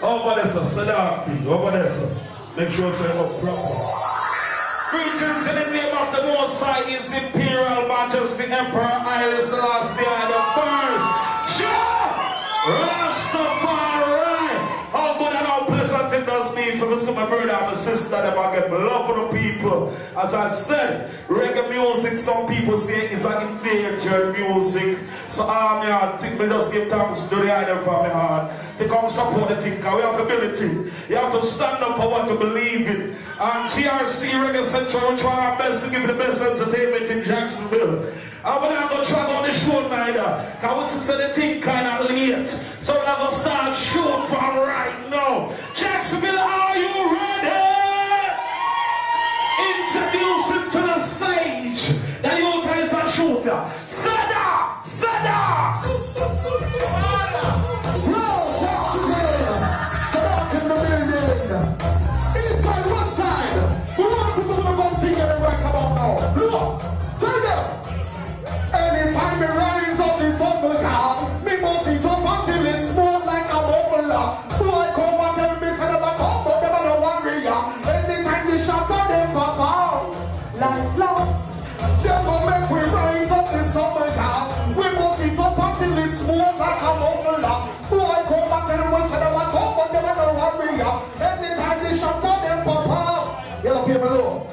Over there, sir. Sodark thing. Over there, sir. Make sure it's up proper. Greetings in the name of the Mosiah, His Imperial Majesty Emperor Haile Selassie the First. Rastafari! How good and how pleasant it does me for me, my brother and my sister, that I get love for the people. As I said, reggae music, some people say is an endangered music. So I think we just give thanks to the idol from my heart. To come support the thing, because we have ability. You have to stand up for what you believe in. And GRC Reggae Central, we try our best to give you the best entertainment in Jacksonville. And we're not going to try on the show neither, because we see the thing kind of late. So we're going to start shoot from right now. Jacksonville, are you ready? Introducing to the stage the youth is a shooter. Sodark! Sodark! Sodark in the building. Inside, west side. We want to do the one thing and right about now. Look, tell them. Anytime me rise up this humble car, me must eat up until it's more like a buffalo. Boy, come and tell me, say them a talk, but them a no warrior. Anytime they shot at them, papa, like lots. Them go make we rise up this humble car. We must eat up until it's more like a buffalo. Boy, come and tell me, say them a talk, but them a no warrior. Anytime they shot at them, papa, yellow people low.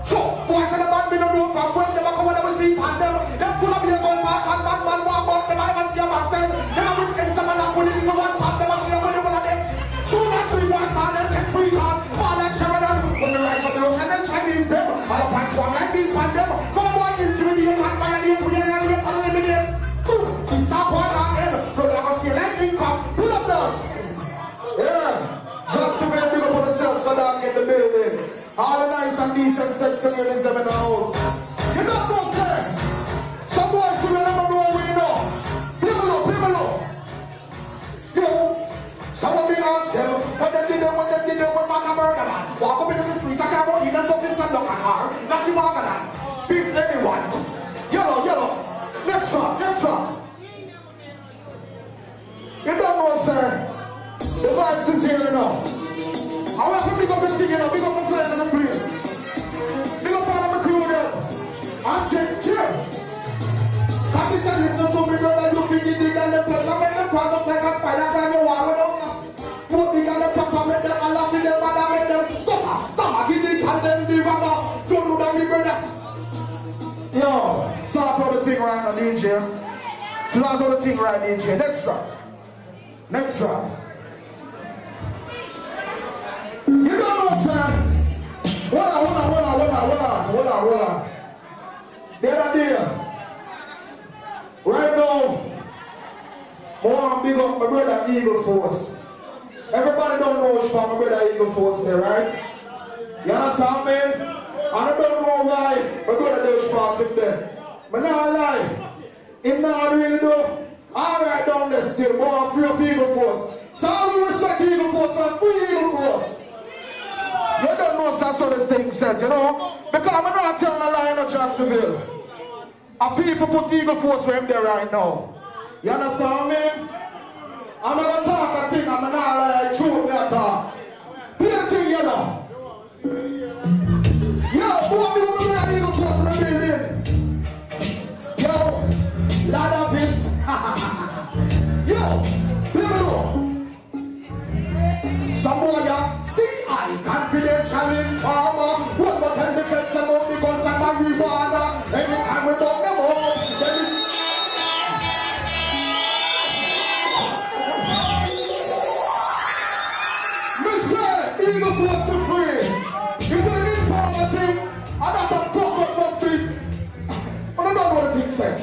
So, boys in the band, me no know from when them a come and we see pan them. Them full of your gun mark and bad man walk out, them a never see a back them. Them a rich gangsta man and put it into one pan, them a see a money full of them. Soon as we boys start them get free card, all like Sheridan. When the rise of the ocean, them Chinese them. All the pants one like these pan them. Come boy intimidate and violate, we eliminate and eliminate. We stop one on them, so they go steal like King Kong. Pull up dogs. Yeah. Jacksonville, big up on yourself, Sodark in the building. All the nice and decent sexy ladies them in the house. You don't know, sir. Some boys who never know we know. People. Yo, some of me ask them, what they did when Mac and murder man. Walk up into the streets, I can't go in and fucking stand up and car. Not you walk on that. Beat anyone. Yellow. Next one. You don't know, sir. The vibes is here now. I want to pick up the thing, big up the flyers in the place. Big up all of the crew there. And check. Can't you say listen to me, brother? You think you dig and the pressure make them crack up like a spider climb the wall without us. Put big and the papa make them all up in them, and I make them stop. Some give the call them the rubber. Don't do that, me brother. Yo, start all the thing right now, DJ. Start all the thing right, DJ. Next round. You don't know, sir. Hold on. The other day, right now, I want to big up my brother Eagle Force. Everybody don't know which part my brother Eagle Force there, right? You understand me? And I don't know why my brother does part in there. But now I lie. Him not really do. Alright down there still, but I'm free of Eagle Force. So I will respect Eagle Force and free Eagle Force. You don't know that's what this thing said, you know? Because I'm not telling a lie in Jacksonville. And people put Eagle Force where I'm there right now. You understand me? I'm not talk a thing, I'm not lie, truth that talk. Play the thing, you know? Yo, who are me when we're Eagle Force in the building? Yo, lot of it. Yo, play the room. Some boy ya see I confidential informer. What but tell the feds about the guns and marijuana. Anytime we talk them up, then Mr. Eagle Force is free. You see the informer thing? And that's a fuck up nothing. But I don't know what the thing said.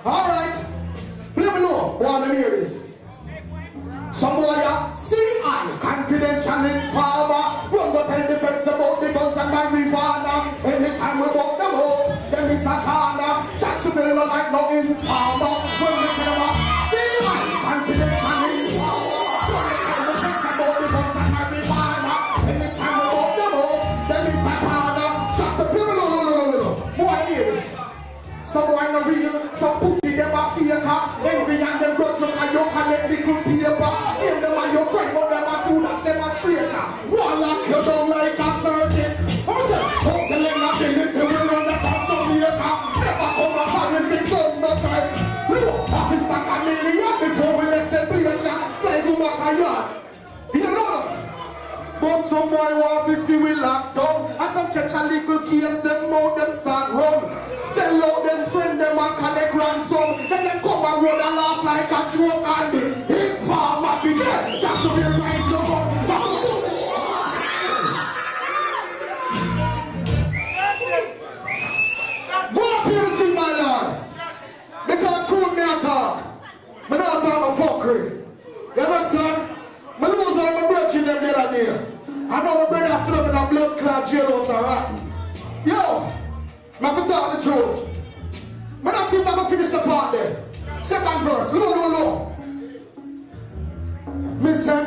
Alright. Play me low. Let me hear this. Some boy ya see I confidential informer. Run go tell the feds about the guns and marijuana. Anytime we walk them up, them is a corner. Jacksonville look like no informer. When we say them see I confidential informer. Run go tell the feds about the guns and marijuana. Anytime we walk them up, them is a corner. Jacksonville look. Boy hear this. Some boy no real, some pussy them a faker. Envy and them grudge and you collect the good paper. Give them and your friend. traitor. One lock you down like a circuit. What was it? Hustling a billion to will on the top Jamaica. Never come up and we big gun no time. Look, Pakistan a million before we left the place. Fly go back a yard. You know. But some boy want to see we locked down. As some catch a little case, them mouth them start run. Sell out them friend them and collect ransom. Then them come and run and laugh like a joke and big farmer be there. Just to be right so good. More beauty, my lord. Because true me a talk. Me not talk a fuckery. You understand? Me lose all my brother in them the other day. I know my brother stood up in a blood clot jailhouse and rotten. Yo, I can tell the truth. I don't think I'm going to finish the part there. Second verse, low. Listen,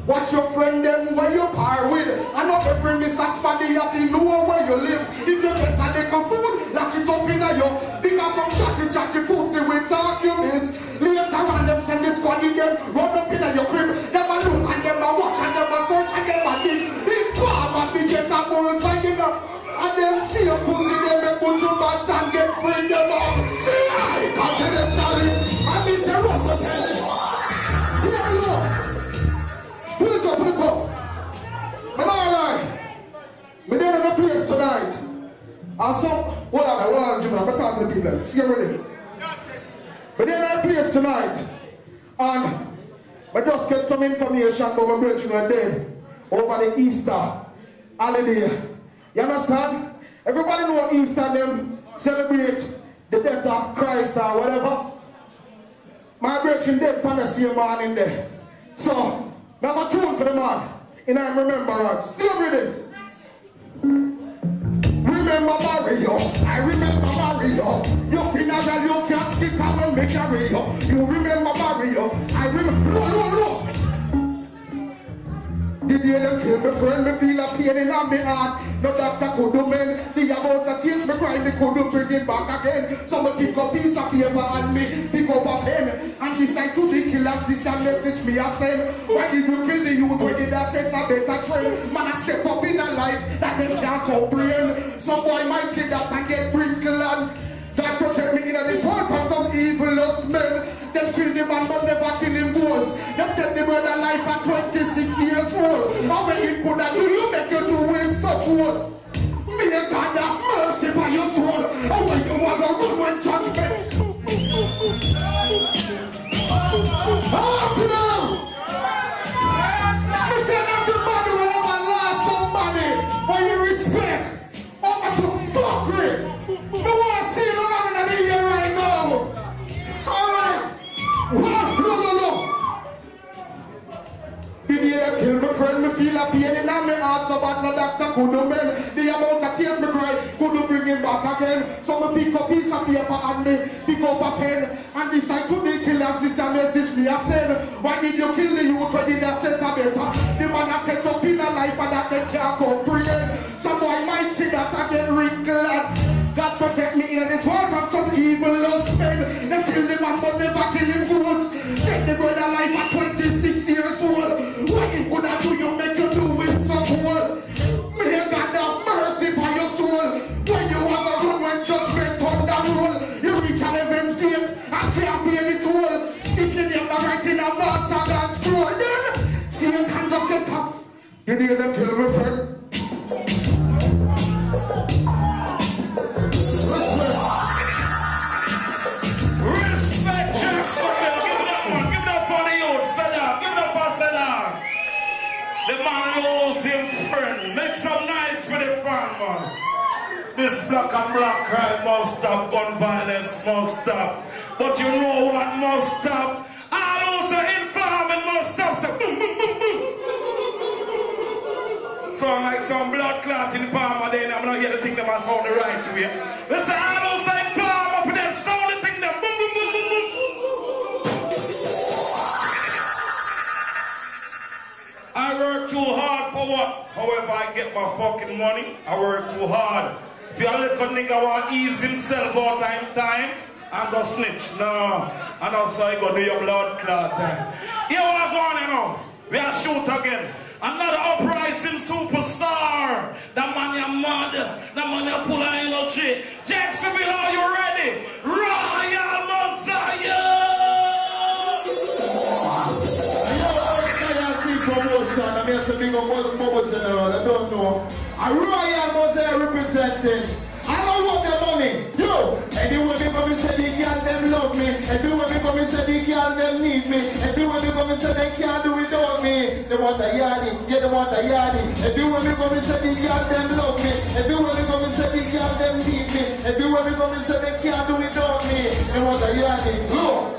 watch your friend them where you par with. I know every miss a spaghetti, you have to know where you live. If you get a little food, lock it up in a yo. Because some chatty pussy with arguments. Later on them send this squad in them, run up in a your crib. Them a look and them a watch and them a search and them a dig. Inform and we get a bullseye in them. And them see a pussy, them a put you back and get free them up. See I come to them Charlie, and it's a rubber pen. Here you go. Put it up. I'm not lying. We're there in a place tonight. And some, hold on, Jimmy, I'm talking to people. See you ready. We're there in a place tonight. And I just get some information about my brethren dead over the Easter holiday. You understand? Everybody know Easter them celebrate the death of Christ or whatever. My brethren dead on the same morning there. So, now I'm tune for the man in our remembrance. Still ready? Remember Mario, I remember Mario. Your funeral, you can't sit down and make a radio. You remember Mario, I remember. No. The day they kill my friend, me feel a pain in my heart. No doctor could do men. The amount of tears me cry, me couldn't bring it back again. So me pick up piece of paper and me pick up a pen. And decide to the killers, this a message me a send. Why did you kill the youth when did I set a better trend? Man I step up in a life that them can't comprehend. Some boy might say that I get wrinkled and God protect me in this world from some evilous men. They kill the man but never kill him once. They take the brother life at 26 years old. How many could that do you make you do him such one? May God have mercy by your soul. And when you want to run when judgment. Up now! Listen, everybody will ever lost somebody when you respect. Over to fuckery. No one see no man in the year right now. Alright. No. The day they kill my friend, me feel a pain in my heart. So bad no doctor could do men. The amount of tears me cry couldn't bring him back again. So me pick up piece of paper and me pick up a pen and decide to the killers. This a message me a send. Why did you kill the youth when did I set a better? The man a set up in a life and that they can't comprehend. Some boy might say that I get wrinkled. God protect me in this world from some evil men. They kill the man but never kill him once. Take the brother life at 26 years old. What you gonna do? You make you do with some hole. May God have mercy by your soul. When you have a run when judgment on the roll, you reach an event's gates and can't pay the toll. If you never right in a bastard and scroll, then see you can't just get up. You need to kill my friend. Respect Jacksonville. Give it up, man. Give it up for the youth. Sodark. Give it up for Sodark. The man lost him friend. Make some nice for the fan, man. This black and black crime must stop. Gun violence must stop. But you know what must stop? All also informing must stop. So boom, boom, boom, boom. Sound like some blood clot in the farmer then. I'm not here to think them as sound the right way. Listen, I don't say farm up in there, sound the thing them. Boom, boom, boom, boom, boom. I work too hard for what? However I get my fucking money, I work too hard. If you little nigga want to ease himself all time, I'm gonna snitch. No. And also I go do your blood clot time. You are going, you know. We are shoot again. Another rising superstar. That man your mother. That man your full of energy. Jacksonville, are you ready? Royal Mosiah! Promotion, I'm here to big up all the mobile general, I don't know. A Royal Mosiah representing. I don't want the money. Yo, anyway, me come and say the girl them love me. Anyway, me come and say the girl them need me. Anyway, me come and say they can't do without me. They want a yardie, yeah, they want a yardie. Anyway, me come and say the girl them love me. Anyway, me come and say the girl them need me. Anyway, me come and say they can't do without me. They want a yardie. Look.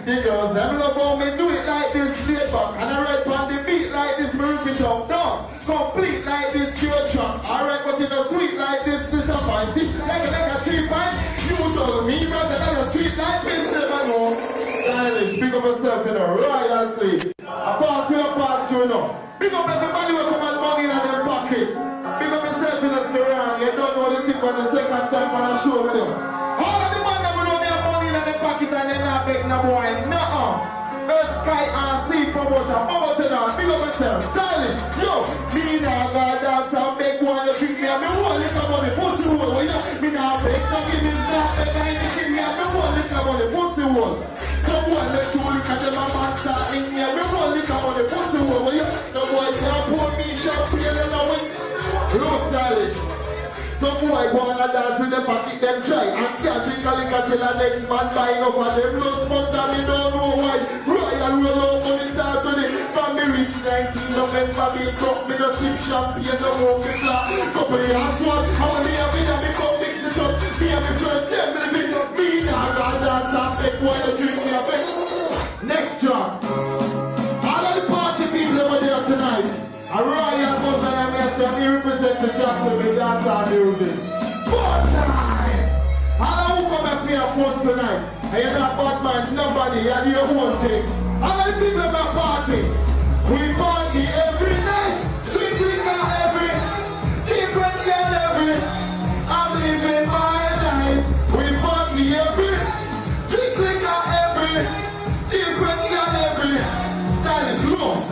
The girls them love how me do it like this straight back. And I ride on the beat like this, me rip it up down. Complete like this pure truck. Alright, but in a sweet like this, sister fine. This is like a 3 pint. You told me rather than a sweet like this, never know. Stylish, pick up yourself in a royalty. I pass you now. Pick up everybody who come and money in their pocket. Pick up yourself in a Serani. You don't know the tip on the second time when I show with them. All of the man that know they have money in their pocket and they not beg no boy. Nuh-uh. Earth, sky, and sea promotion. Over to now. Pick up yourself. Stylish. Yo. Me now go dance and beg one to pick me up. Me won't lick up on the pussy hole. Me now beg no give me snap. Beg I ain't pick me up. Me won't lick up on the pussy hole. Someone let you look at them a man starting me. Me won't lick up on the pussy hole. The boy can't pour me champagne and I win. Look, Stylish. Some boy go on a dance with them pocket them try and can't drink a liquor till the next man buy enough of them blood sponge and me don't know why. Royal roll out money start to the from me reach 19 November me drop me the sip champagne the whole me clap. Couple years one, I want me a bit and me come mix it up. Me and me first step me bit up. Me now go dance and beg boy to drink me a bit. Next job. All of the party people over there tonight. A Royal Mosiah and he represents the Jacksonville dancehall music. Fun time! All who come and play a fun tonight, and you're not bad man, nobody, you're the whole thing. All the people at my party, we party every night, drinking every, different girl every. I'm living my life, we party every, drinking every, different girl every. Stylish, look.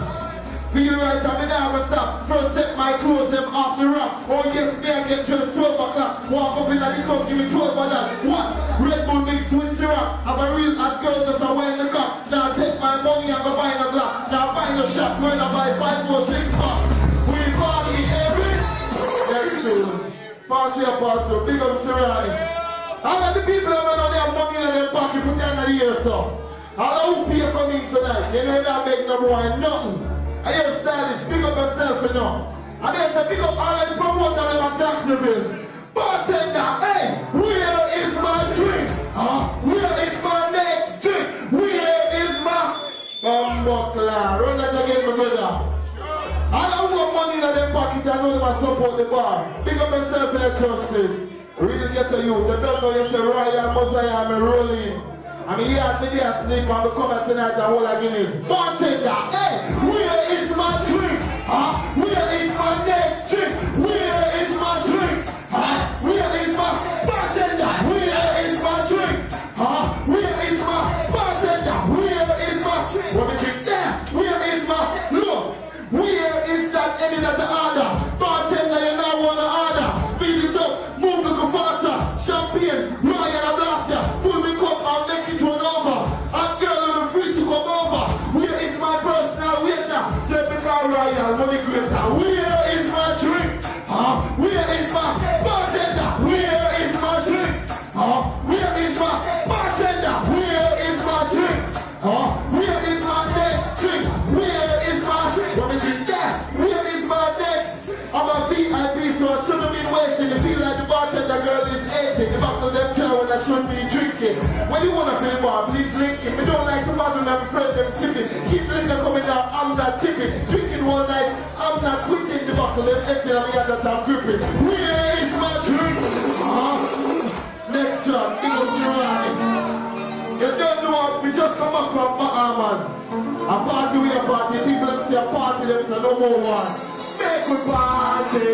Feel right, I'm in our stop. First step my clothes, them off the rock. Oh yes, me I get dressed 12 o'clock. Walk up in the club, give me 12 of that. What? Red Bull mixed with syrup. I'm a real ass girl just a wear the cup. Now take my money and go buy a glass. Now find a shop, when I buy 5 or 6 packs. We party every. Next tune. Party up, pastor. Big up Serani. All of the people that know they have money in their pocket, put down the ear, so. All of who people come in tonight, they know that make no more nothing. I hear Stylish, pick up yourself, you know. And then to pick up all of the promoters in Jacksonville. Bartender, hey, where is my drink? Where is my next drink? Where is my bumbleclaw? Run that again, my brother. All of who have money in their pocket, I know they must support the bar. Pick up yourself in the justice. Really get to you. They don't know you say Royal Mosiah, I'm rolling. I mean, yeah, me there sleep and we come out tonight and all I give is bartender, hey, where is my drink? Where is my next drink? Where is my drink? Where is my bartender? Where is my drink? Where is my bartender? Where is my what we drink there? Where is my look? Where is that any of the order? Bartender, you now want to order. Speed it up, move a little faster. Champagne, Royal Blaster, full me cup and make it run over. And girl, you're free to come over. Where is my personal waiter? Typical Royal money creator. Where is my drink? Where is my bartender? Where is my drink? Where is my bartender? Where is my drink? Where is my next drink? Where is my drink? What we drink that? Where is my next? I'm a VIP, so I should have been wasting. You feel like the bartender girl is 80. The back of them care when I should be drinking. When you wanna play bar, please drink it. We don't like to bother them, friend them sipping. Keep liquor coming down, I'm not tipping. Drinking one night, I'm not quitting. The back of them empty and the other time gripping. Where is my drink? Next job, it was Serani. You don't know, we just come back from Bahamas. A party, we a party. People that say a party, them say no more one. Make we party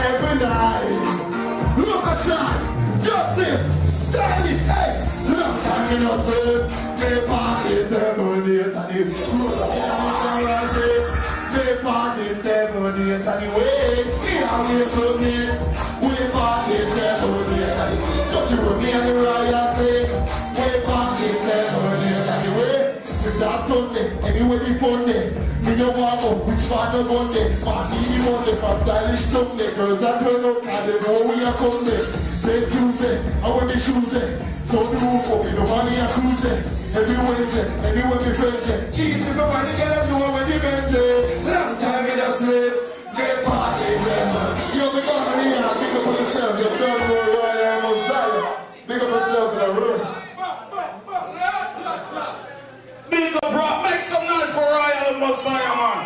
every night. Look at shine, justice, stylish, hey, long time me no sleep. Me party 7 days and the me party 7 days anyway. Me always with me. We party 7 days anyway. Touch you with me and the royalty. We party 7 days anyway. It's that Sunday, anyway the fun day. Me no want up, which part of Monday? Party the Monday, for stylish Sunday. Girls that turn up, and they know we are Sunday. Say Tuesday, and when the Tuesday. So the roof up, you know money a Tuesday. Every Wednesday, anyway me Wednesday. Easy for money, get up to when the Wednesday. Long time in the sleep, get party, man. You're the God of the year, pick up on yourself. You're done for Royal Mosiah. Pick up yourself in the room. Big up, bro. Make some noise for Royal Mosiah, man.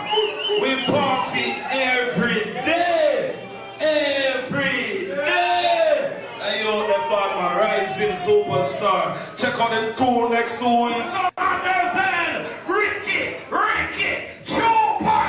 We party every day. Every day. And you the bad man, rising superstar. Check out them 2 next 2 weeks. Then Ricky, Chupa.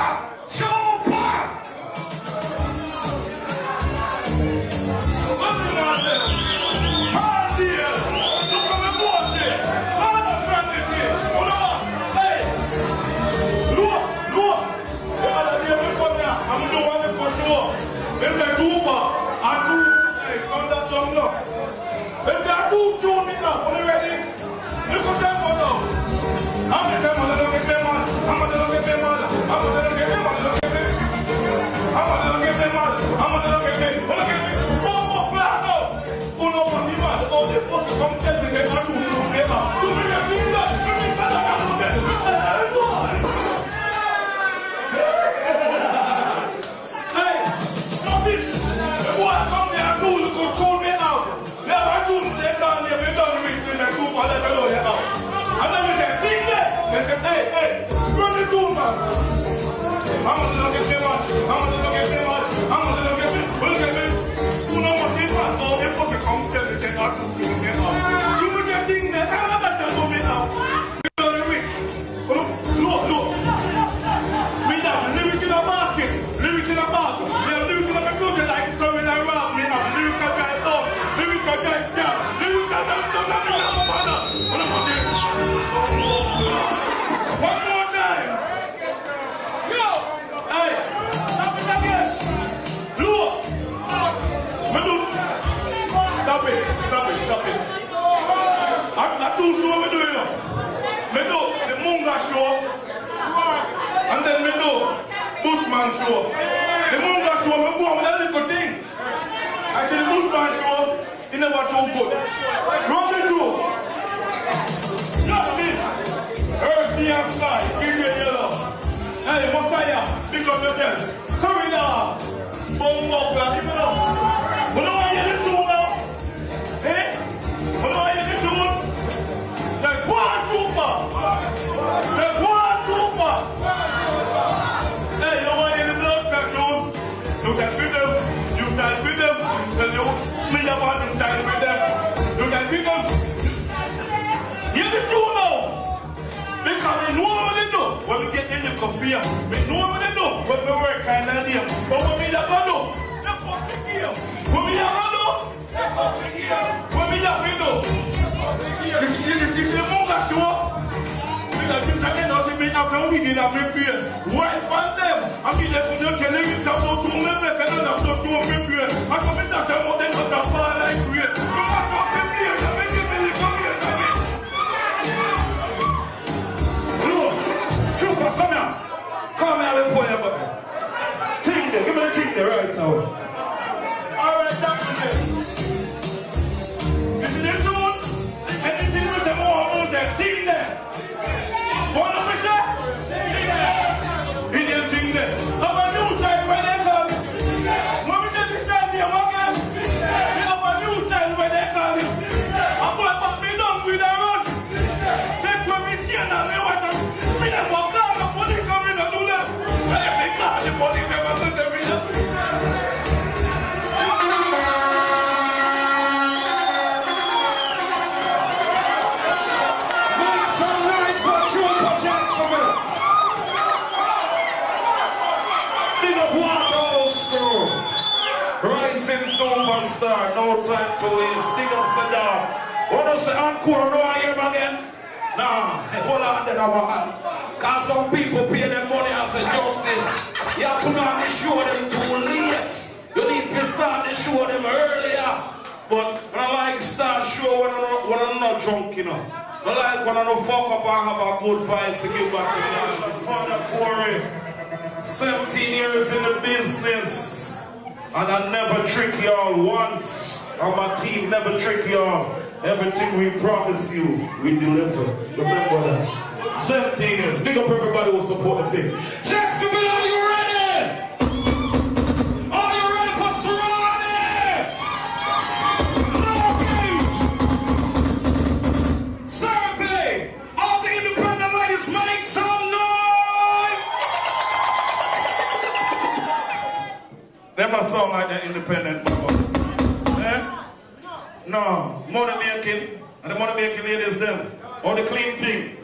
And then we do Bushman show. The Munga show, we go with a little thing. Actually, the Bushman show, he never too good. Run the show. Just this. Earthy and sky, give you yellow. Hey, Mosiah, pick up yourself. Come in now. Bomb up, like, give it up. We don't want to hear the tune now. Eh? We don't want to hear the tune. There's one trooper. There's one trooper. Hey, you want to hear the blood cartoon? You can feed them. You can feed them. Tell you, me about you can feed them. You can feed them. Hear the tune now. Because we know what they do when we get in the computer. We know what they do when we work kind of deal. But what we have to do, that's what we give. What we have to do, that's what we give. What we have to do. This is a Munga show. Because this again doesn't mean after we did have a fear. Why find them? I mean, they put your telling me that don't do me better than I'm not doing me fear. I come in that I'm not them not that far like fear. You must not be fear. So make it really come here to me. Trooper, come here. Come here before you go. Ting there. Give me the ting there right now. Alright, that's it. You see the tune? Anything with the more about that ting there. What do we say? Ting there. He didn't ting there. Have a new style when they come. When we take this time here, what again? We have a new style when they come. I'm going to be done with the rush. Take when we see and we want to see them walk down. The police come in and do that. And if they come, the police never says them in there. Make some noise for Trooper Jacksonville. Big up Waterhouse crew. Rising superstar, no time to waste. Big up Sodark. What does the encore do I hear him again? Nah, hold on then, because some people pay them money and say justice. You have to put on the show them too late. You need to start the show them earlier. But when I like start show when I'm not drunk, you know. I like when I don't fuck up and have a good vibes to give back to the It's Mother 17 years in the business. And I never trick y'all once. And my team never trick y'all. Everything we promise you, we deliver. Remember that. 17 years. Big up everybody who support the thing. Jacksonville, are you ready? Are you ready for Serani? No games. Survey. All the independent ladies, make some noise. Never sound like the independent people. Eh? No, money making, and the money making ladies them, or the clean thing.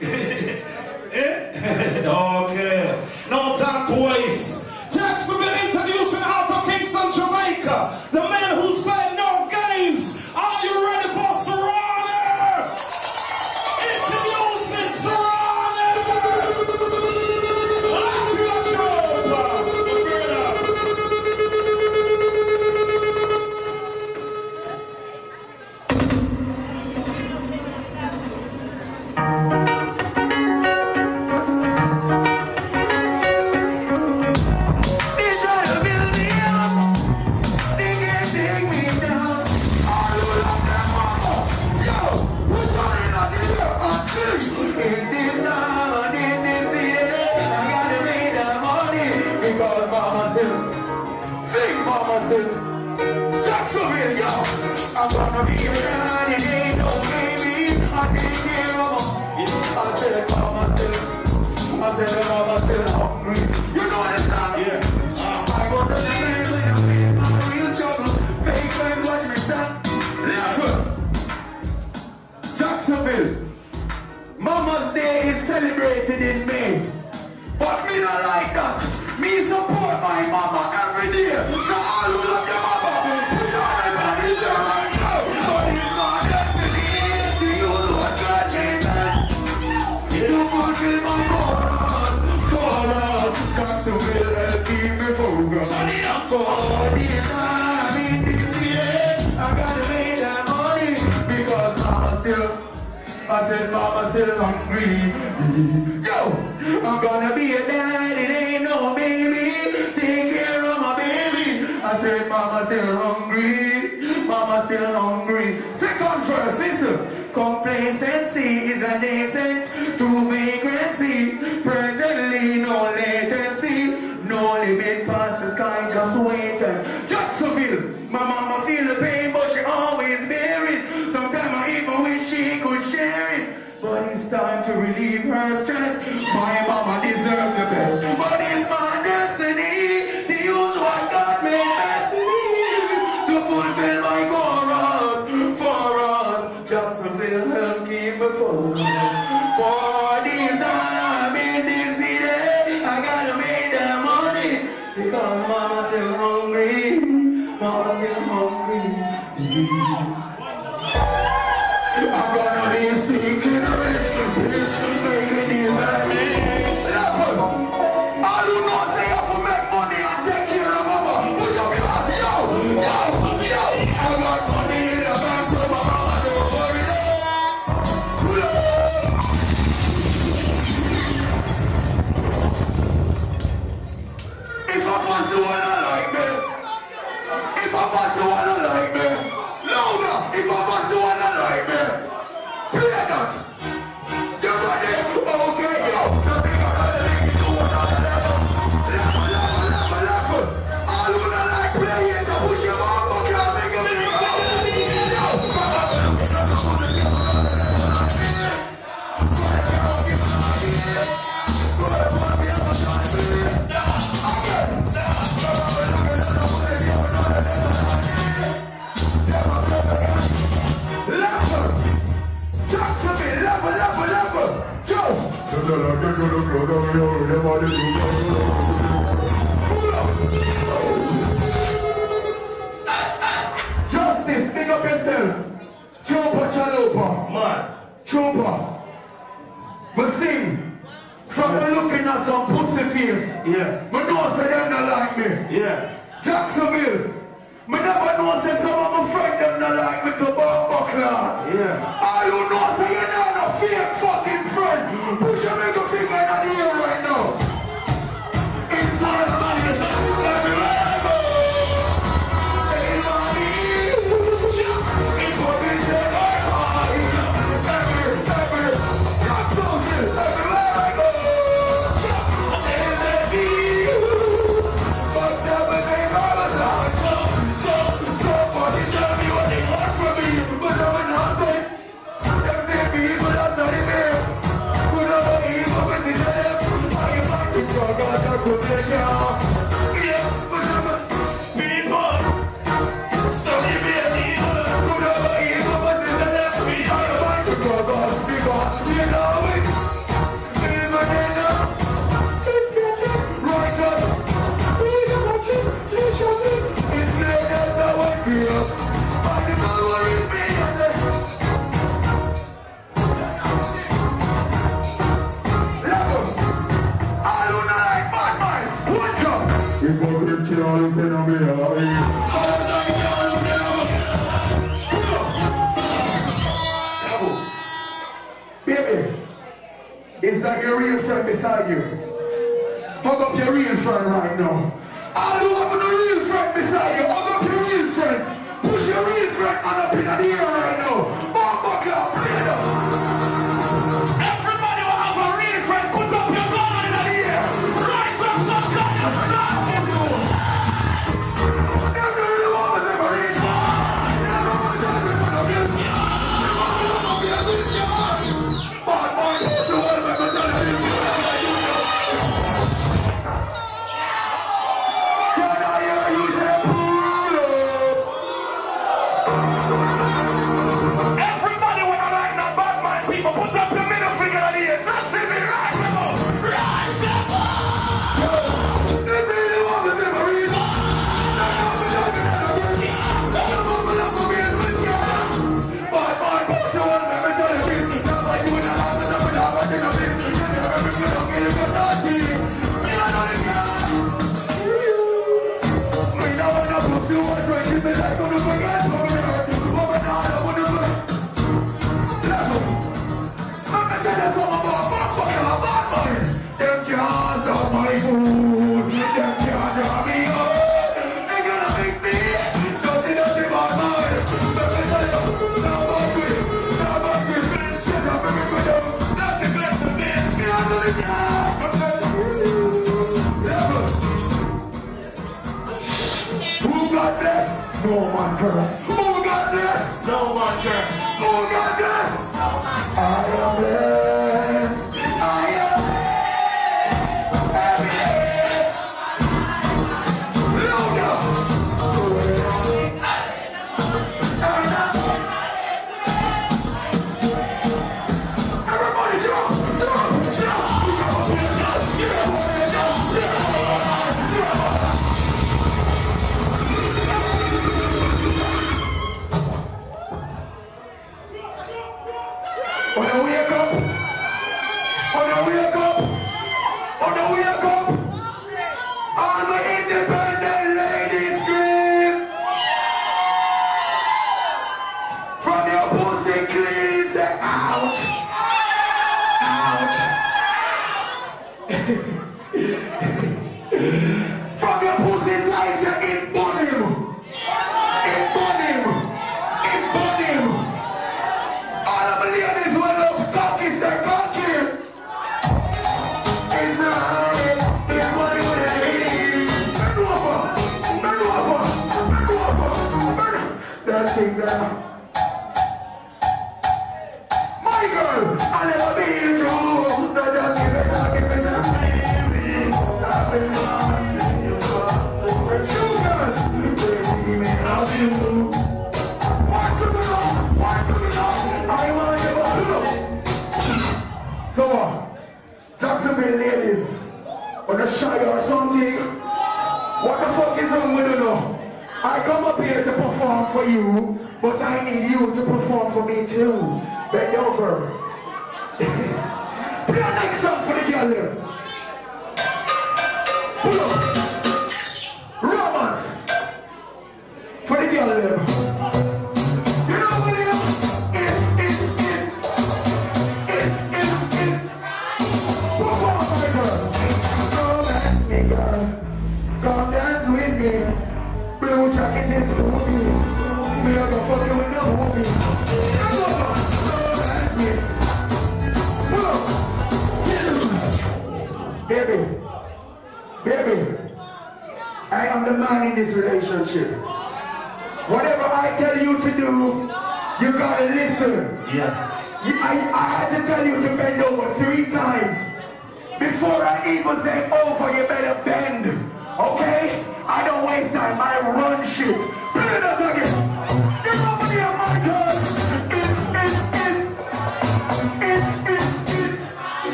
Eh? Okay. No time to waste. Jacksonville introducing out of Kingston, Jamaica. The man who said no games. Are you ready for Serani? Introducing Serani. Let's go, Jacksonville, yo! I'm gonna be around, it ain't no baby. I take care of them. I said, mama still hungry. You know that song? Yeah. I was a man when I made my real trouble. Fake friends watch me stop. Listen. Jacksonville. Mama's Day is celebrated in May. But me not like that. Me support my mama every day. So all who love your mama, put your hand on the star right now. But it's my destiny to use what God made man. You fulfill my chorus. Got to build and keep me focused. For this time in this year, I gotta make that money. Because I said mama still hungry. Yo, I'm gonna be a dad, it ain't no baby. Take care of my baby. I said mama still hungry. Mama still hungry. Second verse, listen. Complacency is a nascent to vagrancy. Presently no latency. No limit past the sky, just waiting. Jacksonville, my mama feel the pain, but she always bear it. Sometimes I even wish she could share it. But it's time to relieve her stress. My mama deserves the best. But it's my destiny to use what God made best to me. To fulfill my chorus for us. Jacksonville help keep me focused. For this time in this city, I gotta make that money. Because mama's still hungry. Mama's still hungry. I'm gonna be stinking rich, making these babies. All who know say I have to make money and take care of mama. Push up your hand, yo. I got money in the bank, so my mama don't worry. If I pass the one I like me, if I pass the one I like me, louder. If I pass the one I like me, play that. You ready? Okay, yo. Just think I'm gonna make me do one on the level. Laugh. All who don't like play it, to push your mouth, but can't make a big go. Justice, big up yourself. Joe Pachalopa. at some pussy face. Yeah. But no say them not like me. Yeah. Jacksonville. Me never know say some of my friends them not like me to bomb buckler. Yeah. All you know say you're not a fake fucking friend. Push your middle finger in the air right now. It's not a sun, it's everywhere I go. It's what we say, everywhere I go. There's a view. But never say Ramadan. So nobody tell me what they want from me. But I'm not going. Every people I'm not even. Good over evil with the devil. I am like the God I could take care of. Yeah, but I'm a people. So give me an evil. Good over evil with the devil. I am like the God because we know it. Even then, right up. We don't want you. You show me. It's like that's how I feel. I can know what it means. Level. I don't like bad mind. What job? You go to the kill, you can have me. Baby, is that your real friend beside you? Hug up your real friend right now. I don't have a real friend beside you. Hug up your real friend. Push your real friend on up in the air right now. Bomba clap, play it up. Everybody will have a real friend. Put up your gun in the air. Rise up, some kind of shot. Never really want to have a real friend. Never want to have a real friend. Bad mind, push the one that I'm telling you. Can I hear you say pull up? Everybody when I like that bad mind people, put up your middle finger in the air. That's it, right now. Right now. They really want the memories. Bad mind, push the one that I'm telling you. Who got this? No one curse. Who got this? No one curse. Who got this? I am blessed. I am everybody jump, jump, jump, When I wake up, all my independent ladies scream. From your pussy clean, say ouch, ouch. From your pussy tight, say it burn him, it burn him, it burn him. All of the ladies will love cocky, say cocky. It's right, it's what it is. Bend over. That thing there. My girl, I never been true. So just give me some baby. I've been wanting you for you, girl. Baby, me love you. Want to know, I want you to know. So what? Jacksonville ladies, wanna shy or something? What the fuck is wrong with you now? I come up here to perform for you, but I need you to perform for me too. Bend over. Play a next song for the girl here. Come dance with me. Blue jacket is movie. Me a go fuck you in the movie. Baby, I am the man in this relationship. Whatever I tell you to do, you gotta listen. Yeah. I had to tell you to bend over 3 times. Before I even say over, you better bend. Okay? I don't waste time, I run shit. Bend up again. Get over here, my girl. It's bend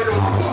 over.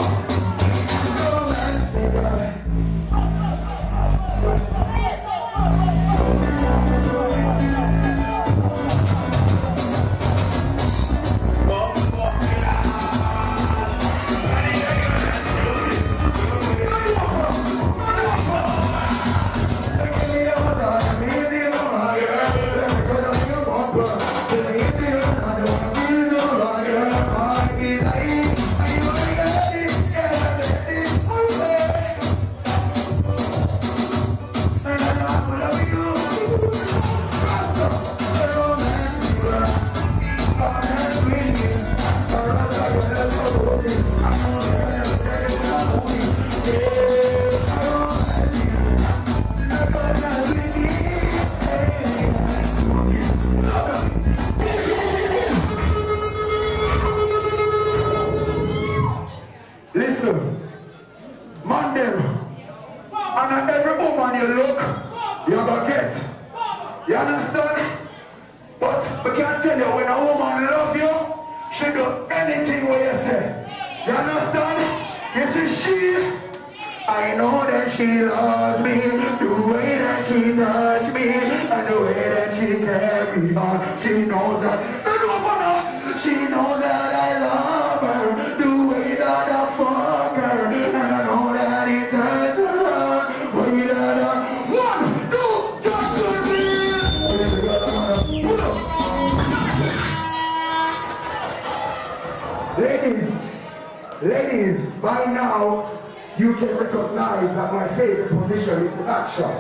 Ladies, by now, you can recognize that my favorite position is the back shot.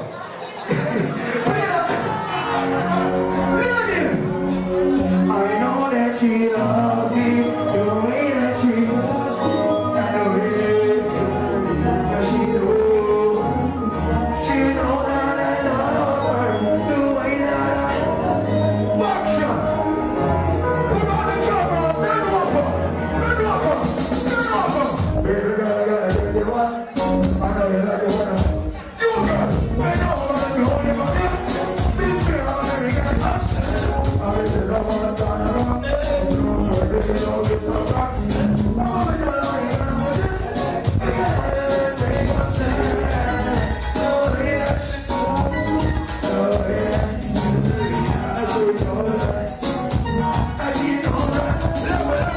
Ladies, I know that she loves me, the way that she loves me, and the way that she knows. She knows that I love her, the way that I back shot. Put on the camera, bend over. Baby girl, I gotta get you one. I know you like it when you girl, bend over and you hold your body. This girl, I'm very good. I wish you don't wanna turn around. Baby, don't get so back. I wanna get on you, and I'm with it. Take a second. So yeah. I do know that. I do know that.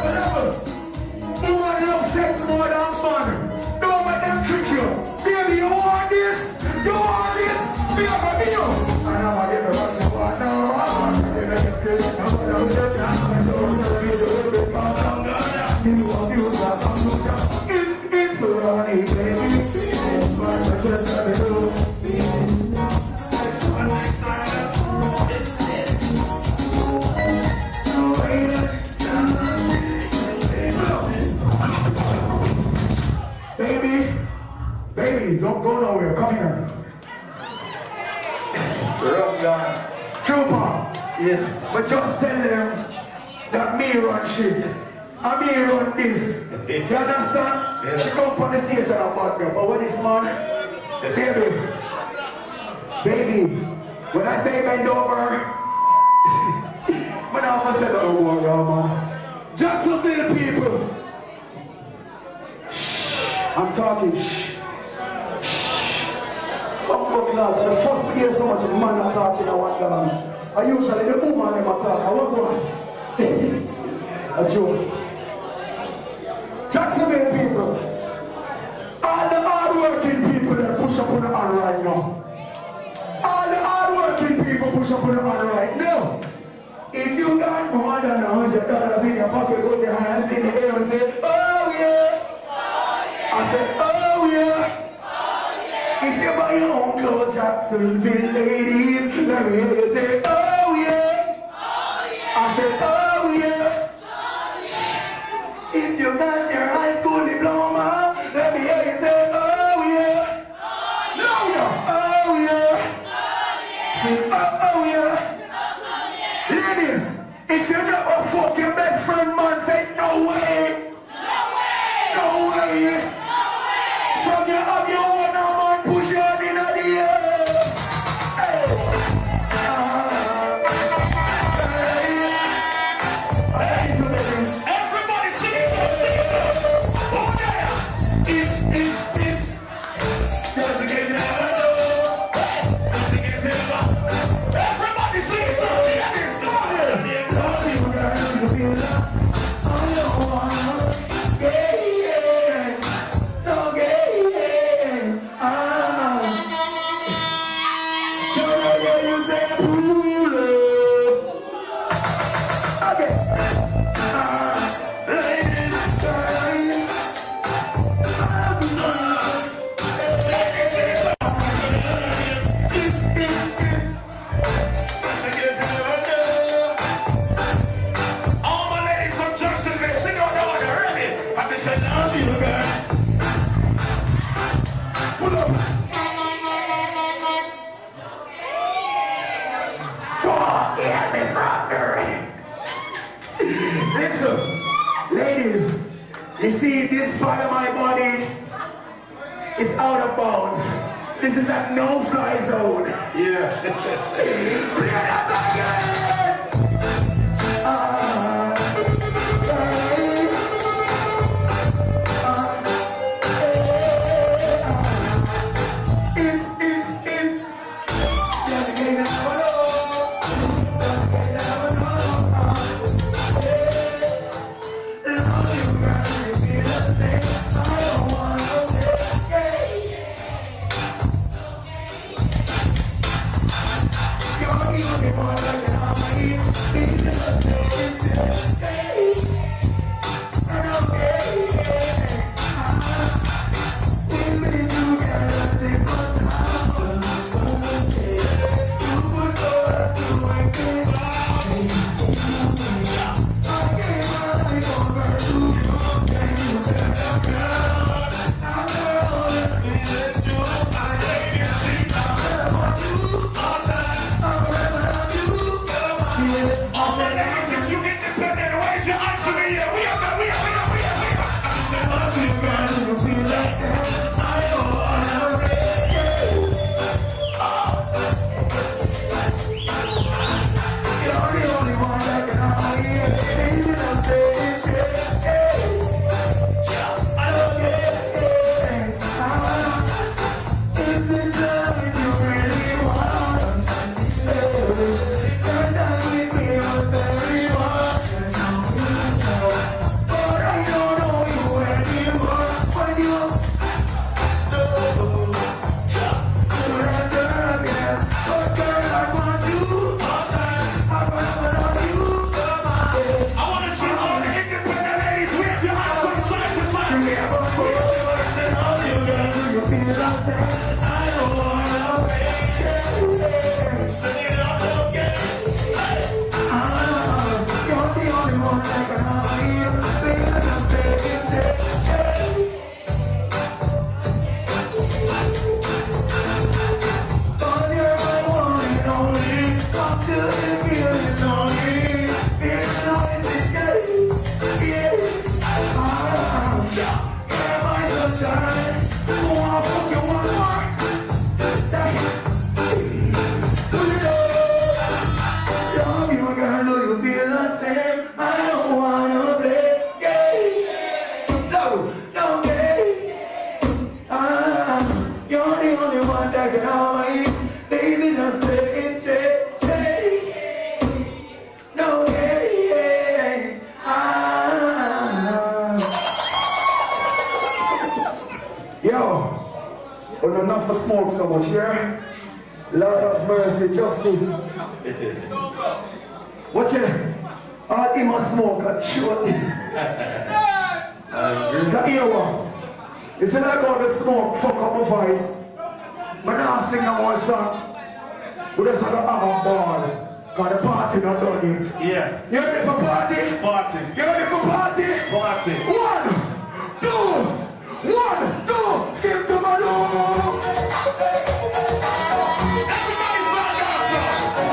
Level. You want love sex more than fun. Don't let them trick you. Baby, you want this? You want this? Be up with you. I know I get the rush you want. No, I want to get the skill. I'm going to get the you want you to have it's Serani, baby. But just let me do. Next one, next time. Baby, don't go nowhere. Come here. Trooper. Yeah. But just tell them that me run shit. And me run this. You understand? Yeah. She come on the stage and I'm bad girl. But when this man, baby, when I say bend over, when I almost said, oh, man. Jacksonville people. I'm talking class, the first year so much man are talking at one dance. I usually the woman them talk. I want one. A joke. Jacksonville people. All the hard-working people that push up on the hand right now. All the hard-working people push up on the hand right now. If you got more than $100 in your pocket, put your hands in the air and say, oh yeah. said, oh yeah. If you buy your own clothes, Jacksonville ladies, let me hear you say, oh yeah. I said, oh yeah. If you got your high school diploma, let me hear you say, oh yeah. Oh yeah. Say, oh yeah. Ladies, if you never fuck your best friend, man, say, no way. No way. From your up your own now, man, push your hand in the air. Everybody sing it, sing it. Oh yeah. It's. Everybody sing it. All my ladies from Jacksonville, sing out the order, ready? And they say, love you, girl. Pull up. Listen, ladies, you see this part of my body, it's out of bounds. This is a no-fly zone. Yeah. Bring it up again! Enough for smoke so much here. Lord of mercy, justice. Watch it. All him a smoke and shoot this. Is that here one? You see like all the smoke fuck up my voice. But now I sing no more song. We just have to have a ball. Cause the party not done it. Yeah. You ready for party? Party. You ready for party? Party. 1, 2, 1, 2, skip to my room. Everybody stand up,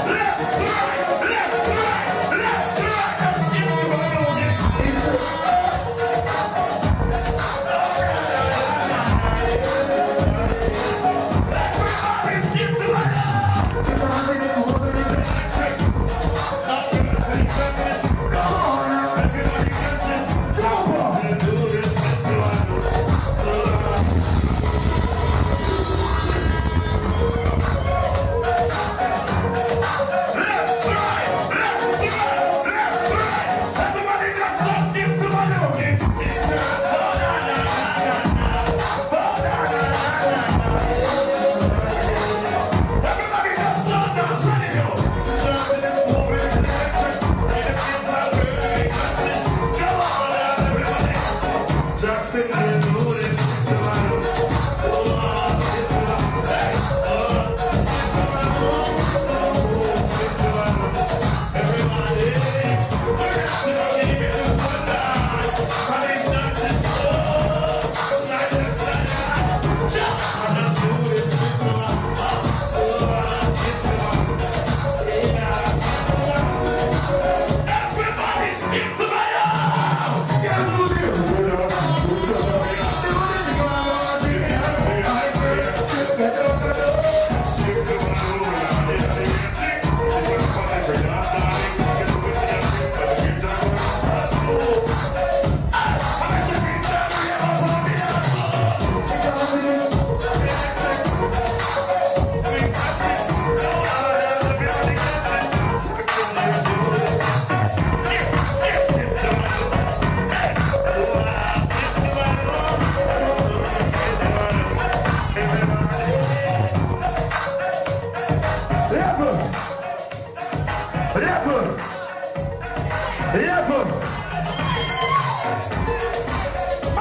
left, right, left, right, left, right. And skip to my room. Everybody skip to my room.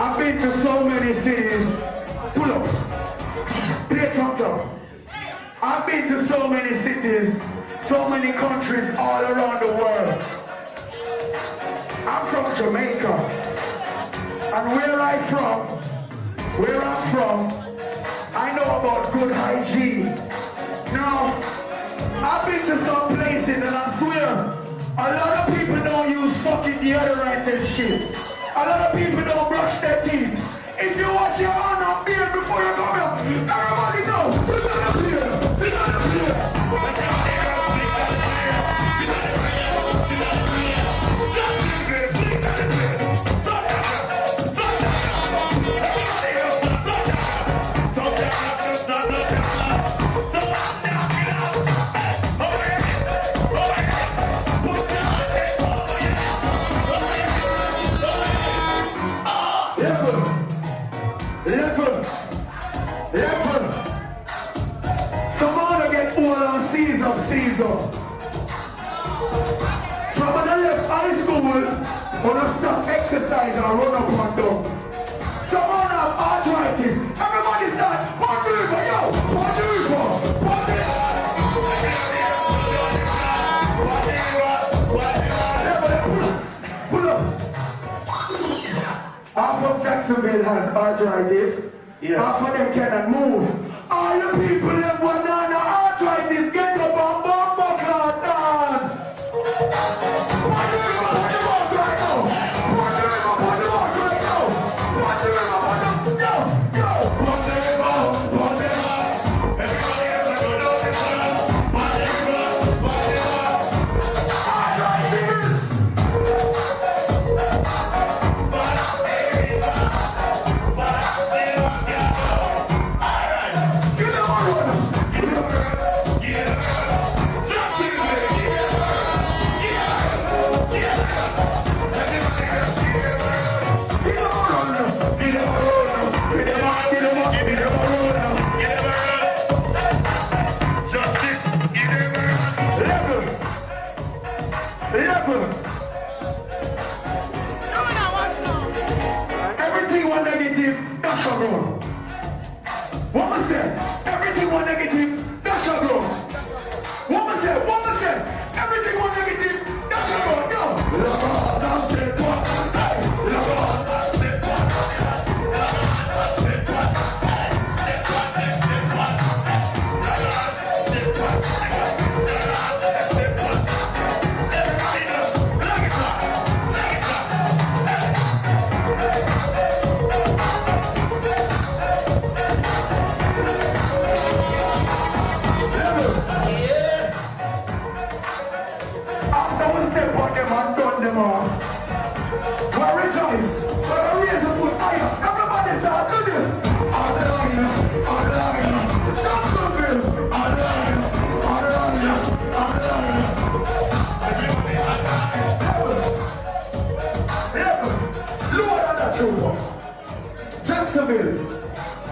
I've been to so many cities. Pull up. Play from top. I've been to so many cities, so many countries all around the world. I'm from Jamaica. And where I'm from, I know about good hygiene. Now, I've been to some places and I swear, a lot of people don't use fucking deodorant and shit. A lot of people don't brush their teeth. If you wash your hand up beard before you come here, everybody know. It's not up here. It's not up here. Caesar. From when I left high school, when I stop exercise and I run up and down. Someone have arthritis. Everybody start, one river, yo, one river, one river. Pull up. Half of Jacksonville has arthritis. Yeah. Half of them cannot move. All the people in banana arthritis get up and bump and dance. What the river right now? What the river right now? What the river, yo, yo. What the river. Everybody has to go down this one. What the river. Arthritis. dash your growth. What I say? Everything was negative, dash your growth. What I say? Everything was negative, dash your growth. Yo! That's it, what? Hey! That's it, what? That's it, what? Jacksonville,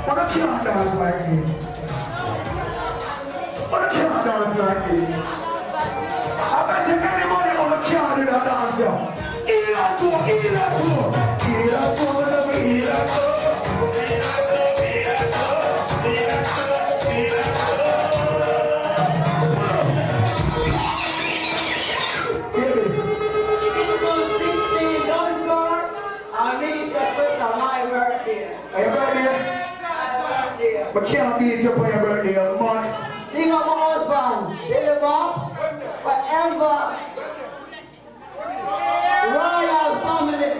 but I can't dance like me. But I can't dance like me. I bet you anybody on the can't do that dance, yo. But can't beat you for your birthday, man. Sing up my husband, live up forever. Royal family.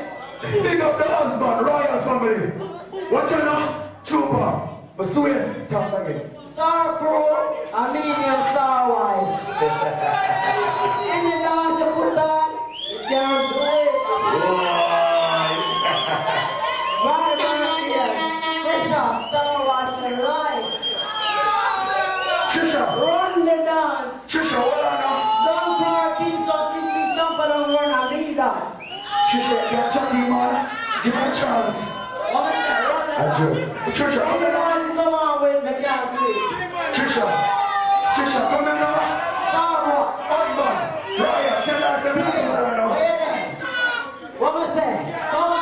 Big up the husband, royal family. What you know? Trooper. But Suez, talk again. Star Pro, a medium star wife. Any dance you put on, you can't play. My birthday, Trisha, star wife for life. Trisha. Run the dance. Trisha, what I know? Don't care, keep something, keep something, don't run a leader. Trisha, you're chatting, man. Give me a chance. Trisha, come in now. Come on with me, can't play. Trisha, come in now. Husband, Ryan, tell us the people right now. What was that? Come on.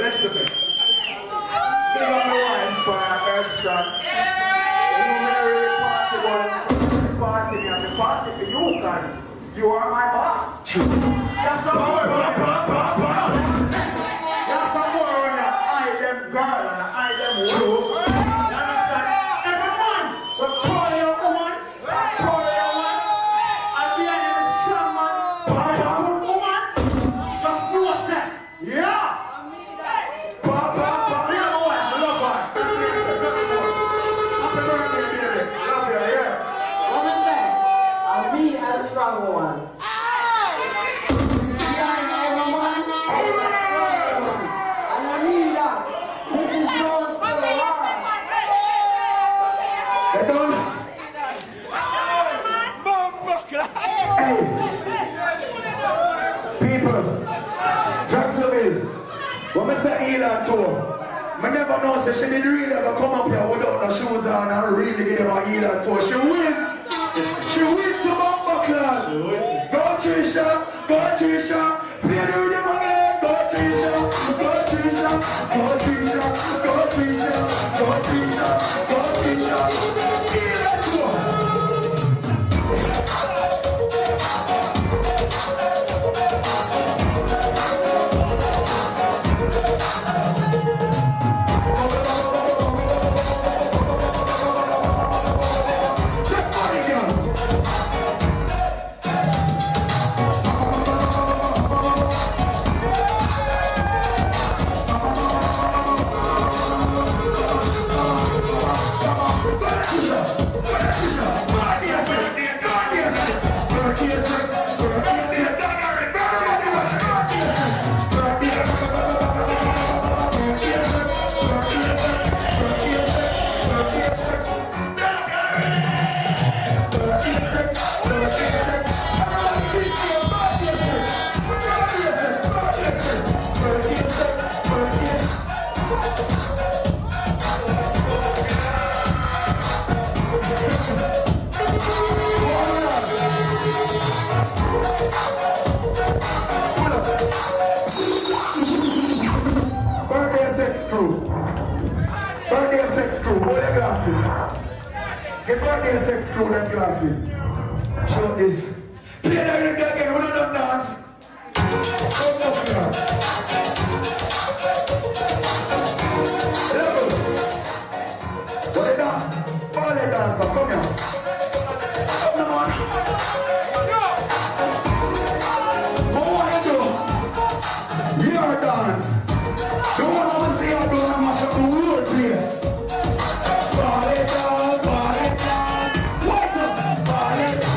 Listen to me. Big on the wine for our first son. You know, really party for you guys. You are my boss. That's some more. That's some more on the I them girl and the I them woman. You understand? Every man will call your woman, and be a strong man, a good woman. Just do a step. Yeah. Strong one. And I need that. This is yours for the Lord. Hey, people, Jacksonville, when I say Elan tour, I never know so she did really go come up here without no shoes on and really give them a Elan tour. She win to Buckland. Go Trisha, play the rhythm again. Go Trisha. Elan tour. sex crew and glasses. Show this. Play that again, we don't dance. Come up here. What dance? Ballet dancer, come here. Come on. What want you do? Your dance. The one I will see you do and mash up the whole place. Ballet dance, ballet dance. Wake up, ballet dance.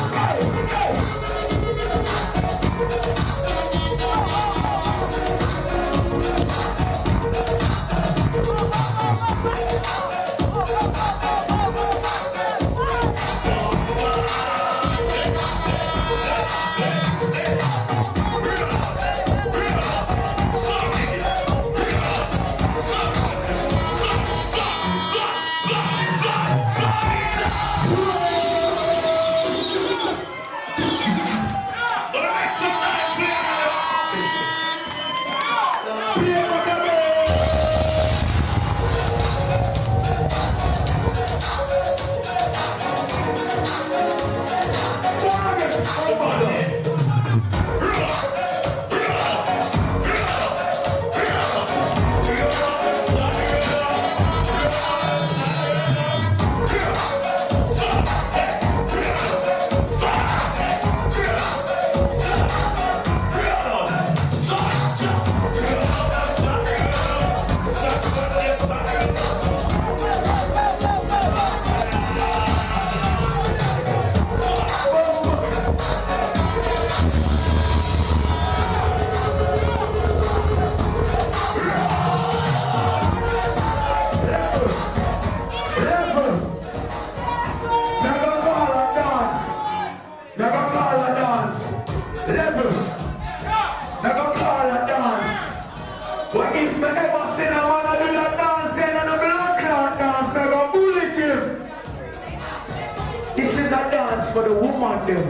For the woman them.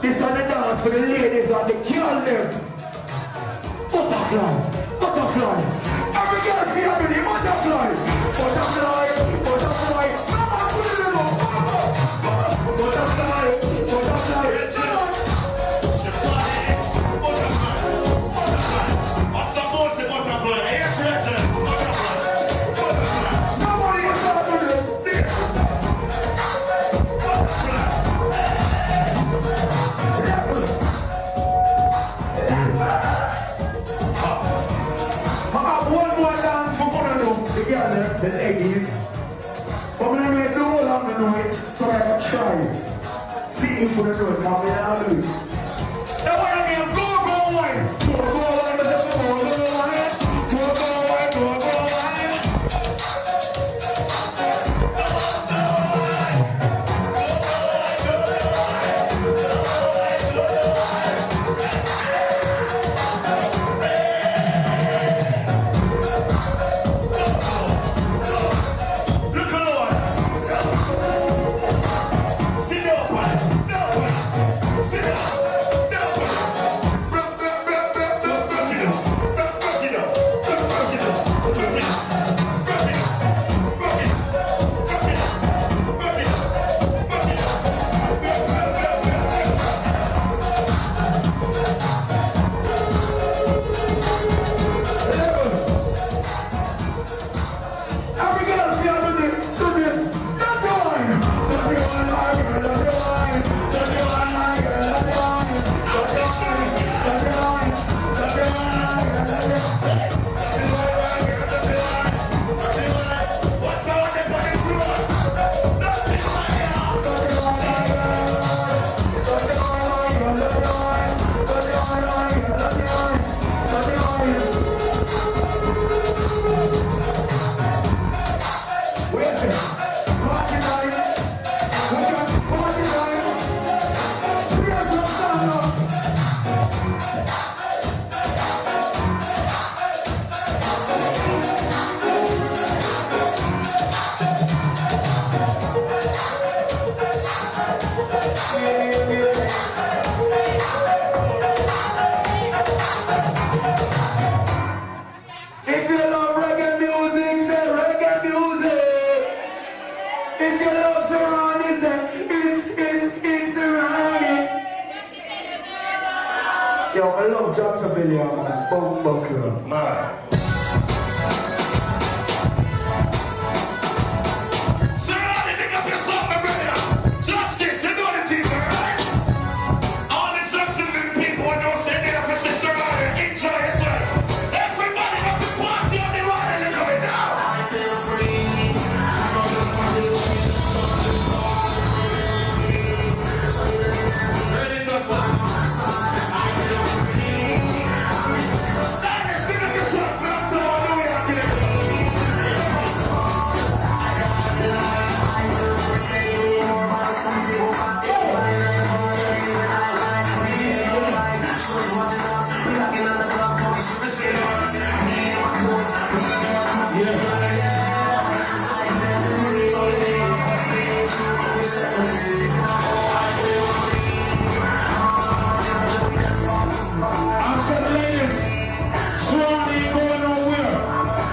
This is the dance for the ladies and the girl them. Butterfly, butterfly. Every girl feel me, the butterfly. Butterfly, butterfly. Mama, put it in the butterfly, butterfly. Butterfly. What's the most butterfly? Yes, yes, butterfly. Butterfly. Nobody is talking to them. The ladies, but when I do all of them know it, so I can try. See if we do it, now we are doing it. Now what I mean, go wine. Go wine, but just go wine. Go wine, go wine. Look at Lord. Sit down, man. world. Man. Serani, pick up yourself, my brother. Justice, you know the thing, right? All the Jacksonville people don't say they're for Serani. Enjoy yourself. Everybody have to party on the road and enjoy it now. I feel free. Ready, Justice? Stand, pick up yourself. We're up to all the way up here. I said, ladies, Serani ain't going nowhere.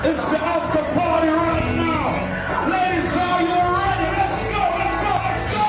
It's the after party right now. Ladies, are you ready? Let's go, let's go, let's go.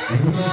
If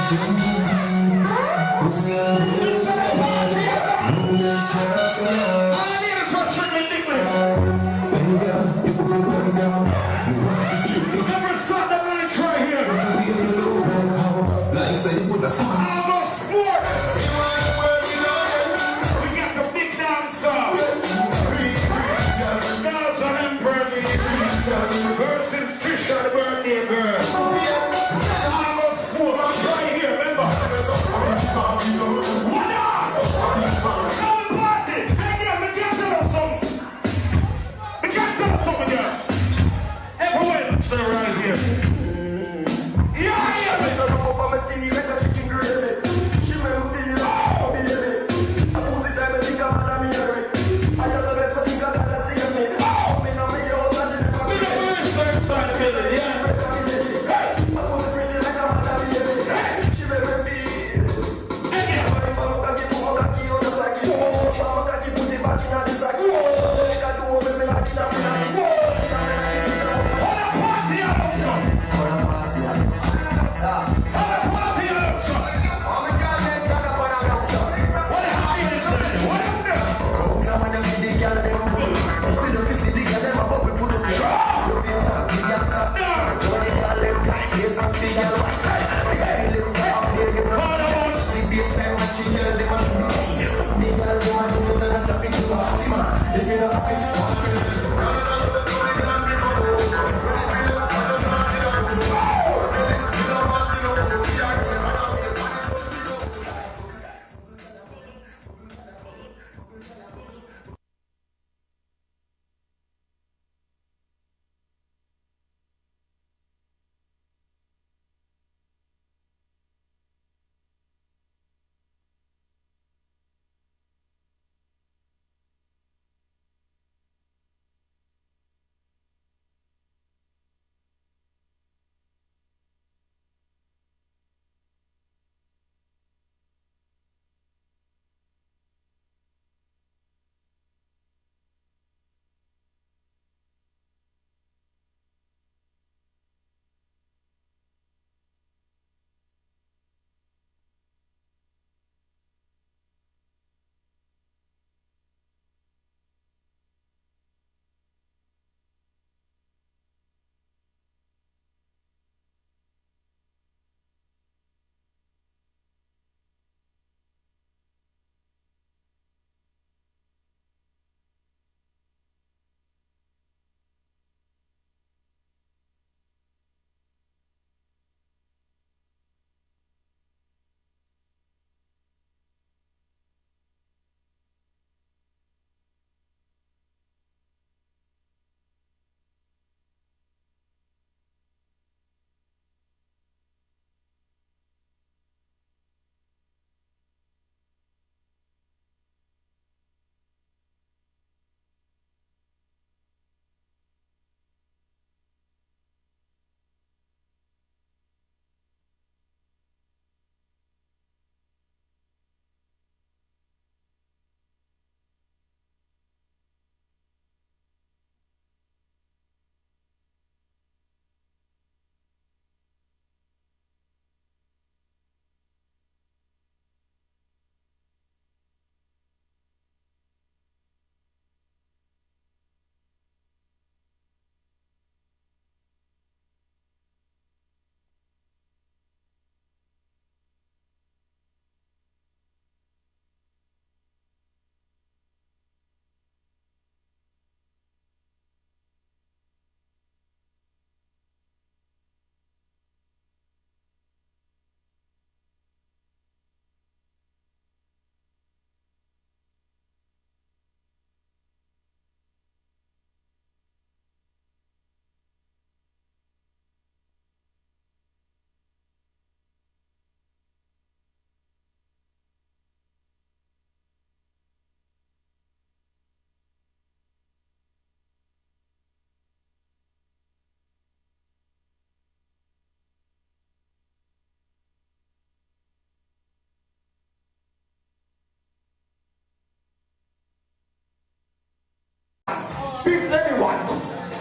Pick anyone.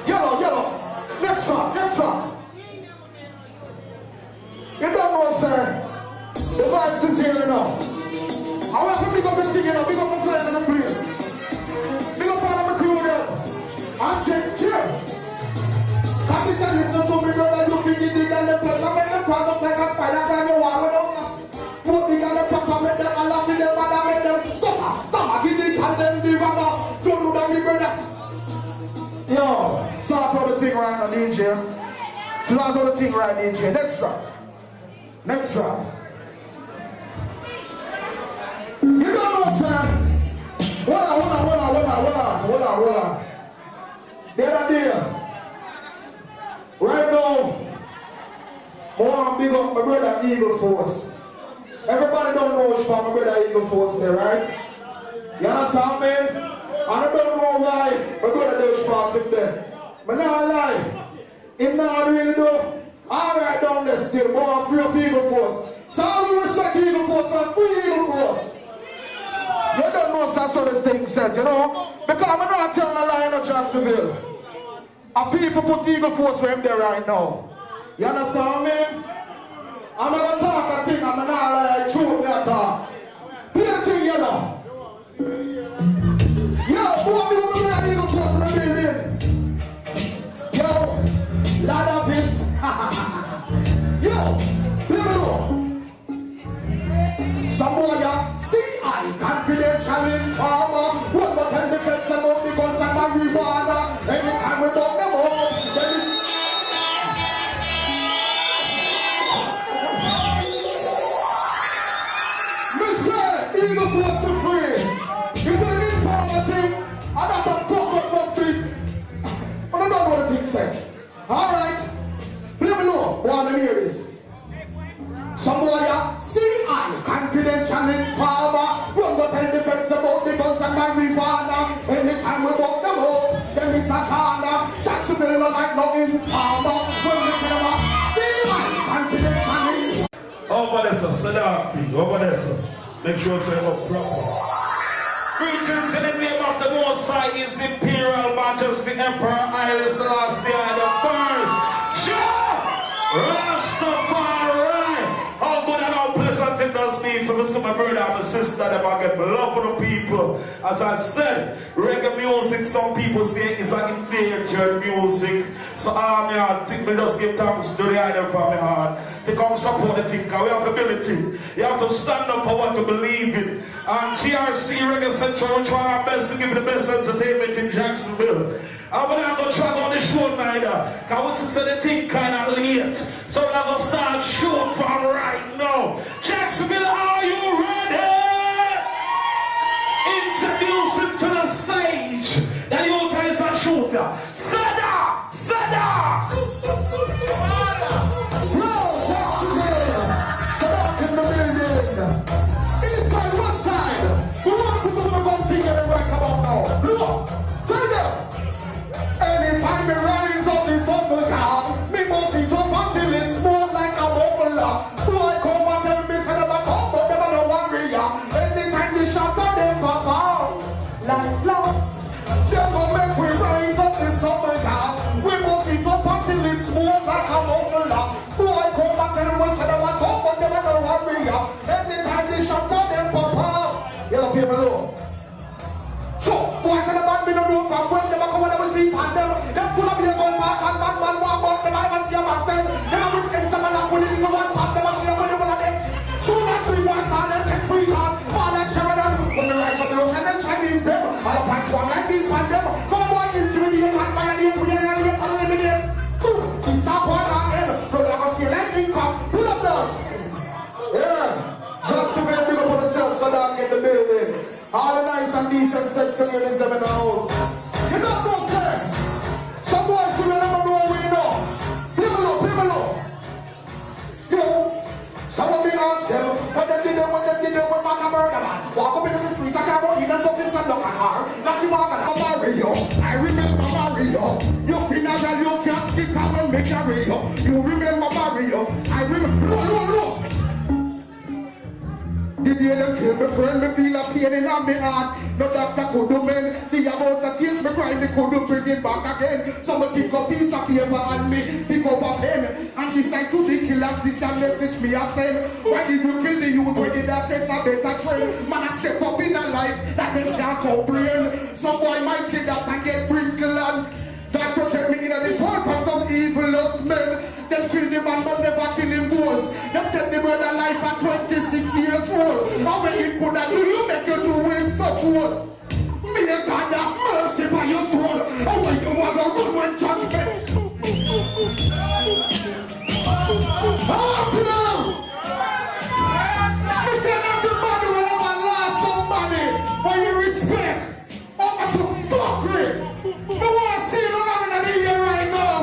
Yellow, yellow. Next one, next one. You don't know, sir. The vibes is here enough. I want to pick up the thing, you know, pick up the flying in the place. Pick up all of the crew there. And check, check. Can you say listen to me, brother? You think you did that the place? I make them proud of like a spider climb your wall without us. Put the gun, the papa, make them all of them, and I make them stop. Some give it, and then the rubber. Don't do that, brother. Yo, start all the thing right now, DJ. Start all the thing right, DJ. Next drop. Next drop. You don't know, sir. Hold on. There and there. Right now, I want to big up my brother Eagle Force. Everybody don't know which part my brother Eagle Force there, right? You understand, man? And I don't know why my brother does part of there. But not lie. Him not really do. Alright down there still, but I'm free of Eagle Force. So all you respect Eagle Force and free Eagle Force. You don't know that's how this thing said, you know? Because I'm not telling a lie in Jacksonville. And people put Eagle Force for him there right now. You understand me? I'm not talk a thing, I'm not like truth that talk. Hear the thing, you know? Yo, who are you going to Eagle Force in the building? Yo, lad of this. Yo, here we go. Samoya, C.I. confidential informer. What but tell the feds about the guns and marijuana. Anytime we talk them up, Mr. Eagle Force is free. You see the informal thing? I don't have to talk about thing. But I don't know what the thing said. Alright. Let me know. One of hear this. Somebody C.I. confidential informer. Run go tell the feds about the guns and marijuana. Anytime we walk them up, then it's a corner. Jacksonville look like no informer. When we say about C.I. confidential informer. Over there, sir. Sodark. Over there, sir. Make sure you say it up proper. Greetings in the name of the Mosiah, His Imperial Majesty Emperor Haile Selassie the First. Rastafari! How good and how pleasant it does me for me, my brother and my sister, that I get love for the people. As I said, reggae music, some people say is like endangered music. So I think we just give thanks to the idol from my heart. To come support the thing, because we have ability. You have to stand up for what you believe in. And GRC Reggae Central, we try our best to give you the best entertainment in Jacksonville. And we're not going to try on the show neither, because we see the thing kind of late. So we're going to start show from right now. Jacksonville, are you ready? Introducing to the stage that you guys are shooter. Sodark! Sodark! Sodark in the building. Inside, west side. We want to put the one thing in the right about now. Look, tell them. Anytime me rise up this humble car, me must eat up until it's more like a buffalo. Boy, come and tell me, say them a talk, but them a no warrior. Anytime they shot at them, papa, like lots. They go make we rise up this humble car. We must eat up until it's more like a buffalo. Boy, come and tell me, say them a talk, but them a no warrior. Anytime they shot at them, papa, you don't pay me low. So, boys in the band me no know from when them a come and them see pan them. Them full of your gun talk and bad man walk out. Them a never see a back them. Them a rich gangsta man and put it into one pack. Them a see a money full of them. Soon as we boys start them catch free card. All like Sheridan. When the rise of the ocean them Chinese them. All the pants one like these man them. Come boy intimidate and violate. We ain't and eliminate. He stop one hand. Brother go steal like King Kong. Pull up dogs. Yeah. Jacksonville, big up on yourself, Sodark in the building. All the nice and decent sexy ladies them in the house. You don't know, sir. Some boys who never know what we know. People know. Yo, some of me ask them, what they did when Mac a murder man. Walk up into the streets, I can't walk in and fucking stand up a car. Not you walk at Mario. I remember Mario. You feel like you can't get out and make a radio. You remember Mario. I remember. No. The day they kill my friend, me feel a pain in my heart. No doctor could do men. The amount of tears me cry, me couldn't bring it back again. So me pick up piece of paper and me pick up a pen. And she said to the killers, this a message me a send. Why did you kill the youth when did I set a better train? Man I step up in a life that them can't comprehend. Some boy might say that I get wrinkled and God protect me in this world from some evilous men. They kill the man but never kill him once. They take the brother life at 26 years old. How many could that do you make you do him such one? Me a God have mercy by your soul. Oh when you want to run when judgment. Up now! Me say everybody will ever lost somebody when you respect. Oh to fuckery. No one see no man in the year right now.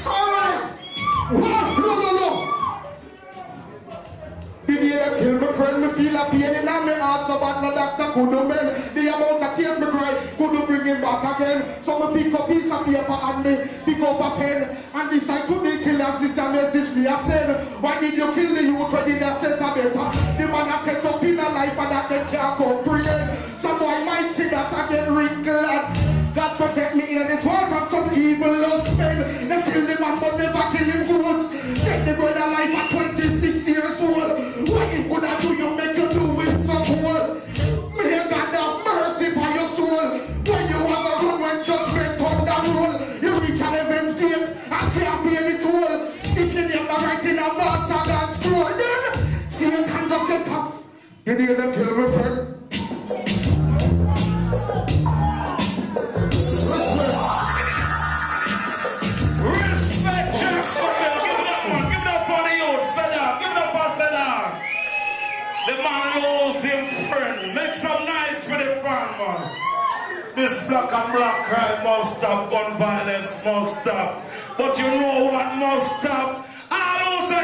Alright. No. The day they kill my friend, me feel a pain in my heart. So bad no doctor couldn't mend. The amount of tears me cry couldn't bring him back again. So me pick up piece of paper and me pick up a pen and decide to the killers. This a message me a send. Why did you kill the youth when did I set a better? The man a set up in a life and that they can't comprehend. Some boy might say that I get wrinkled. God protect me in this world from some evil men. They kill the man but never kill him once. Take the brother life at 26 years old. What you could have do, you make you do with some hole. May God have mercy by your soul. When you have a run when judgment on the roll. You reach an event's gates and can't pay the toll. If you never right in a master dance floor, then see you can't just get up. You need to kill my friend. this black and black crime must stop, gun violence must stop. But you know what must stop? I also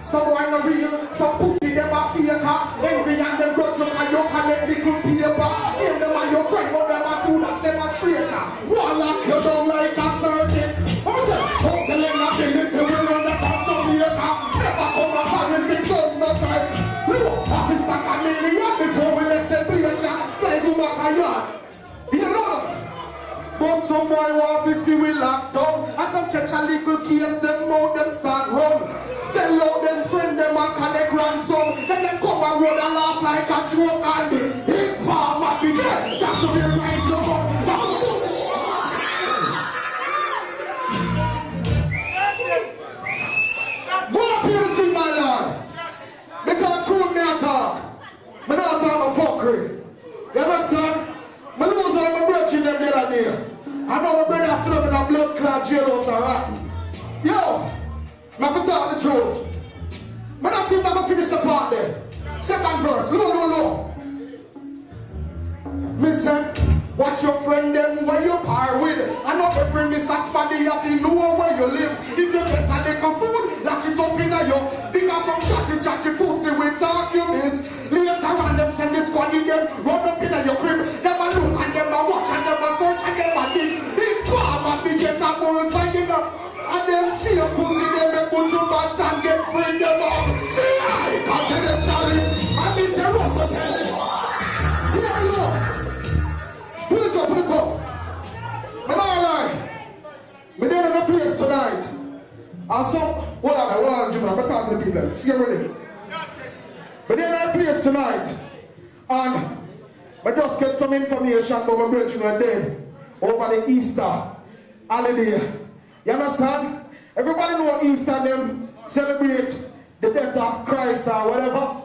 someone real, some pussy them a fake, envy and them grudge you and you collect the good paper. Give them and your friend, but them a Judas, them a traitor. One lock you down like a circuit. What was it? Hustling a billion to will on the top of Jamaica. Never come up and we become no time. Look, office like a million before we left the place and play go back a yard. You know? But some boy want to see we locked down. As some catch a little case, them mouth them start run. Sell out them friend them and collect ransom. Then them come and roll and laugh like a joke and hit farmer be dead. Just to be rise up. Go up here to see my lord. Because true me a talk. Me not talk a fuckery. You understand? Me lose all my brother in them the other day. I know my brother stood up in a blood clot jailhouse, alright? Yo! I can tell the truth. But that's if I go finish the part there. Second verse, low. Listen, watch your friend them where you par with. I know every Mr. Spaddy you have to know where you live. If you get a little food, lock it up in a yo. Because some chatty pussy with arguments. Later on them send this squad in them, run up in your crib. Them a look and them a watch and them a search and them a dig. In farm and we get a bullseye in them. And them see a pussy, them a put you back and get free them up. See I come to them Charlie, and it's a rubber telling. Here look. Put it up. But I lie. We're there in a place tonight. And some, hold on, Jimmy, I'm talking to the people. See you ready? But then I place tonight, and I just get some information about my brethren dead over the Easter holiday. You understand? Everybody know Easter them celebrate the death of Christ or whatever.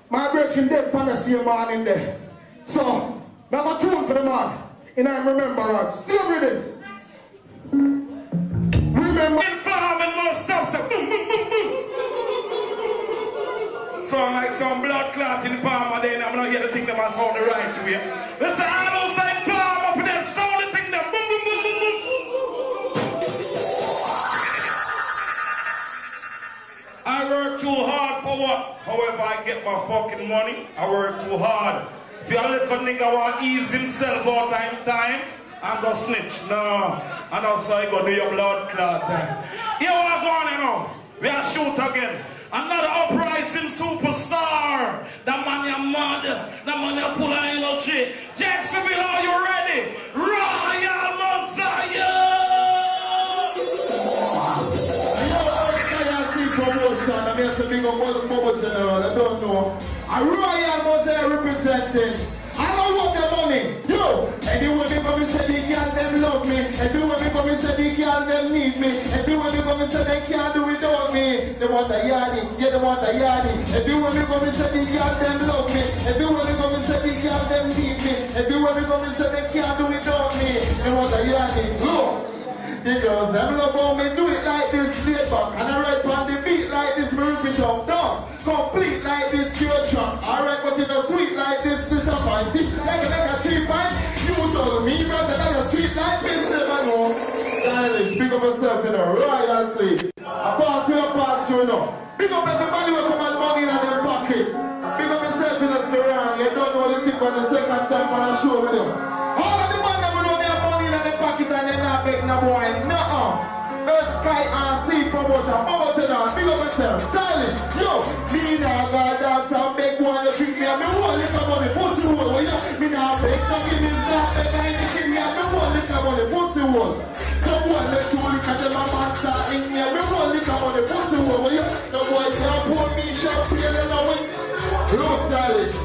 My brethren dead on the same morning there. So, now I'm a tune for the man in remembrance. Still ready? Remember. farming must stop. So boom, boom, boom, boom. Sound like some blood clot in the farmer then. I'm not here to think that I sound the right way. Listen, I don't say farm up in there, sound the thing that boom, boom, boom, boom, boom. I work too hard for what? However I get my fucking money, I work too hard. If you little nigga want to ease himself out time, I'm gonna snitch. No, I know so you go do your blood clot time. Here what going on, you know? We are shoot again. Another uprising superstar. That man your mother. That man your full of energy. Jacksonville, are you ready? Royal Mosiah! Promotion, I'm here to bring up all the bubble general, I don't know. A Royal Mosiah representing. I don't want the money. Yo, anyway they come and say the girl them love me. Anyway they come and say the girl them need me. Anyway they come and say they can't do without me. They want a yardie, yeah they want a yardie. Anyway they come and say the girl them love me. Anyway they come and say the girl them need me. Anyway they come and say they can't do without me. They want a yardie. Look. The girls them love how me do it like this straight back. And I ride on the beat like this, me rip it up down. Complete like this pure track. Alright, but in a sweet like this, this a fine. This like a 3 5. You told me rather than a sweet like this, never know. Stylish, pick up yourself in a royalty. I pass you now. Pick up everybody who come and money in their pocket. Pick up yourself in a Serani. You don't know the tip on the second time on a show with you. All of the man that know they have money in their pocket and they not beg no boy. Nuh-uh. Earth, sky, and sea promotion. Over to now. Pick up yourself. Stylish. Yo. Me now got dance and beg one. You treat me and me one little money. Pussy hole. Me now beg. No give me that. Beg I ain't give me and me one little money. Pussy hole. Someone let you look at them a monster in me and me one little money. Pussy hole. No boy can't pour me shop. Play them away. Look, Stylish.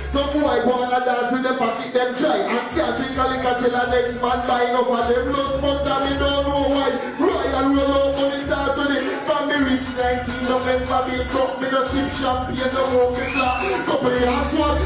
Some boy go on a dance with them pocket them try and can't drink a liquor till the next man buying up and them lose much and me don't know why. Royal roll out money start to the from the rich 19 November be broke me no sip champagne no walk it couple of years one.